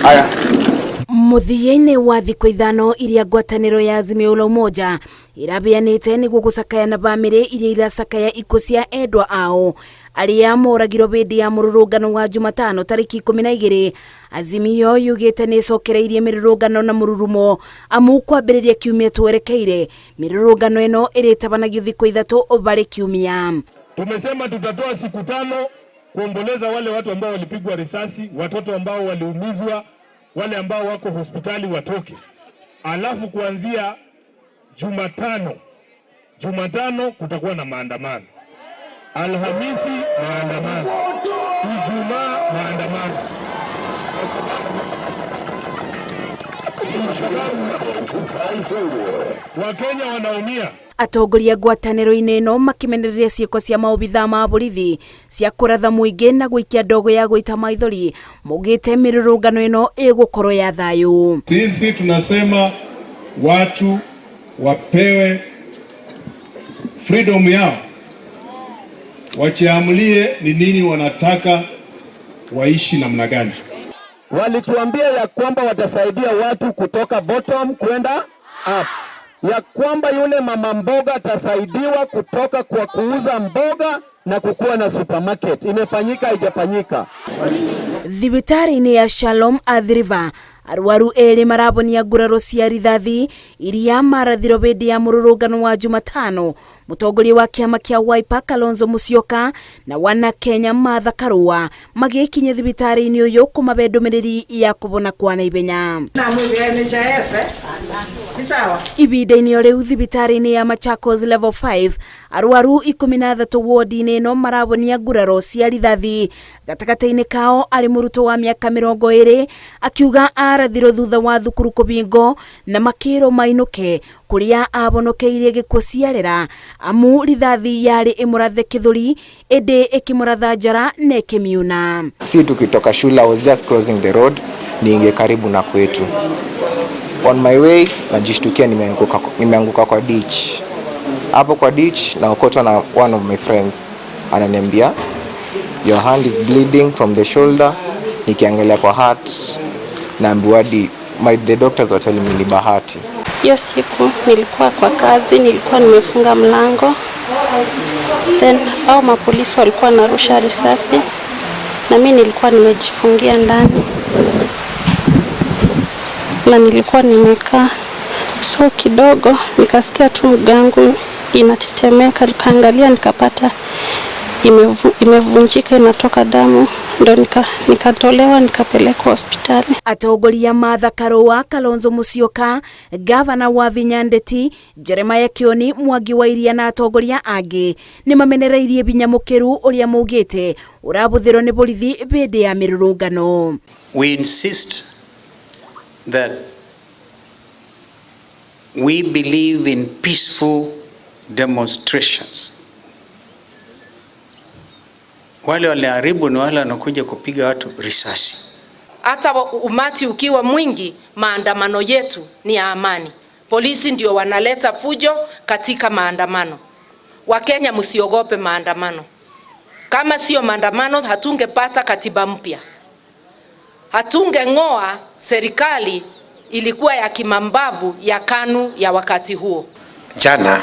Haya. Muthiyaini wa thikũ ithano iria ngwatanĩro ya Azimio la Umoja irabeanĩte nĩguo gũcakaya bamĩrĩ iria iracakaya ikuũ cia endwa ao arĩa moragirwo hĩndĩ ya mũrũrũngano wa Jumatano tarĩki 12. Azimio yuugĩte nĩ cokereirie mĩrũrũngano na mũrurumo amu kwambĩrĩria kiumia twerekeire mĩrũrũngano ĩno ĩrĩtabanagio thikũ ithatũ bari kiumia. Tumesema tutatoa siku 5 kuomboleza wale watu ambao walipigwa risasi, watoto ambao waliumizwa, wale ambao wako hospitali watoke. Alafu kuanzia Jumatano kutakuwa na maandamano. Alhamisi maandamano. Ijumaa maandamano. Wakenya wanaumia. Atongoria ngwatanĩro-inĩ ĩno makimenereria ciĩko cia maobithaa ma borithi cia kũratha mũingĩ na gũikia ndogo ya gũita maithori, maugĩte mĩrũrũngano ĩno ĩgũkorwo ya thayũ. Sisi tunasema watu wapewe freedom yao, wachiamulie ni nini wanataka waishi namna gani. Walituambia ya kwamba watasaidia watu kutoka bottom kwenda up, ya kwamba yule mama mboga atasaidiwa kutoka kwa kuuza mboga na kukuwa na supermarket. Imefanyika haijafanyika? Thibitari-inĩ ya Shalom Athiriva arwaru eri marabonia nguraro cia rithathi iria marathiro hĩndĩ ya mũrũrũngano wa Jumatano. Mũtongoria wa kĩama kĩa Wiper Kalonzo Musyoka na wana Kenya Martha Karua magĩkinya thibitari-inĩ ũyũ kũmabe ndũmĩrĩri ya kũbona kwa naibenya. Ibida-inĩ o rĩu thibitari-inĩ ya Machakos level 5 arwaru 13 wodi-inĩ ĩno marabonia nguraro cia rithathi. Gatagatĩ-inĩ kao arĩ mũrutwo wa mĩaka 20 akiuga arathiro thutha wa thukuru kũbingo na makĩrwo mainũke kũrĩa abonokeirie gĩkuũ ciarĩra amu rithathi yarĩ ĩmũrathe kĩthũri ĩndĩ ĩkĩmũratha njara na ĩkĩmiuna. Si tukitoka shule, I was just crossing the road, niingie karibu na kwetu. On my way najishtukia nimeanguka kwa ditch. Hapo kwa ditch naokotwa na one of my friends. Ananiambia your hand is bleeding from the shoulder. Nikiangalia kwa heart naambiwa the doctors were telling me ni bahati. Hiyo siku nilikuwa kwa kazi, nilikuwa nimefunga mlango. Then hao mapolisi walikuwa narusha risasi na mimi nilikuwa nimejifungia ndani. Na nilikuwa nimekaa so kidogo nikasikia tu mgangu inatetemeka, nikaangalia nikapata imevunjika inatoka damu, ndo nikatolewa nikapelekwa hospitali. Atongoria Martha Karua, Kalonzo Musyoka, gavana wa Vinyandeti Jeremiah Kioni, Mwangi wa Iria na atongoria angĩ nĩ mamenereirie binya mũkĩru ũrĩa maugĩte ũrabuthĩrwo nĩ borithi hĩndĩ ya mĩrũrũngano. We insist that we believe in peaceful demonstrations. Wale waliharibu ni wale wanakuja kupiga watu risasi. Hata umati ukiwa mwingi, maandamano yetu ni ya amani. Polisi ndio wanaleta fujo katika maandamano. Wakenya msiogope maandamano. Kama sio maandamano hatungepata katiba mpya. Hatungeng'oa serikali ilikuwa ya kimambavu ya KANU ya wakati huo. Jana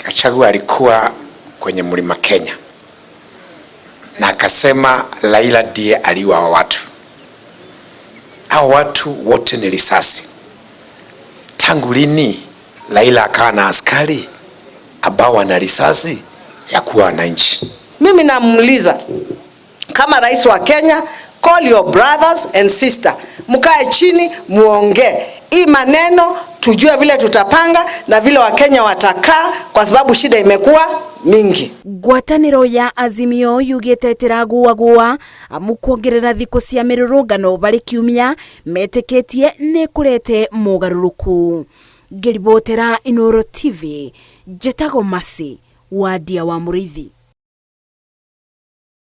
Gachagua alikuwa kwenye mlima Kenya na akasema Raila ndiye aliua watu. Hao watu wote ni risasi. Tangu lini Raila akawa na askari ambao wana risasi ya kuua wananchi? Mimi namuuliza kama rais wa Kenya, call your brothers and sister, mkae chini muongee hii maneno, tujue vile tutapanga na vile Wakenya watakaa, kwa sababu shida imekuwa mingi. Ngwatanĩro ya Azimio yuugĩte ĩtiraguagua amu kuongerera thikũ cia mĩrũrũngano bari kiumia metĩkĩtie nĩ kũrete mogarũrũku. Ngĩribotera Inooro TV, njĩtagwo Masi wa Ndia wa Mũrĩithi.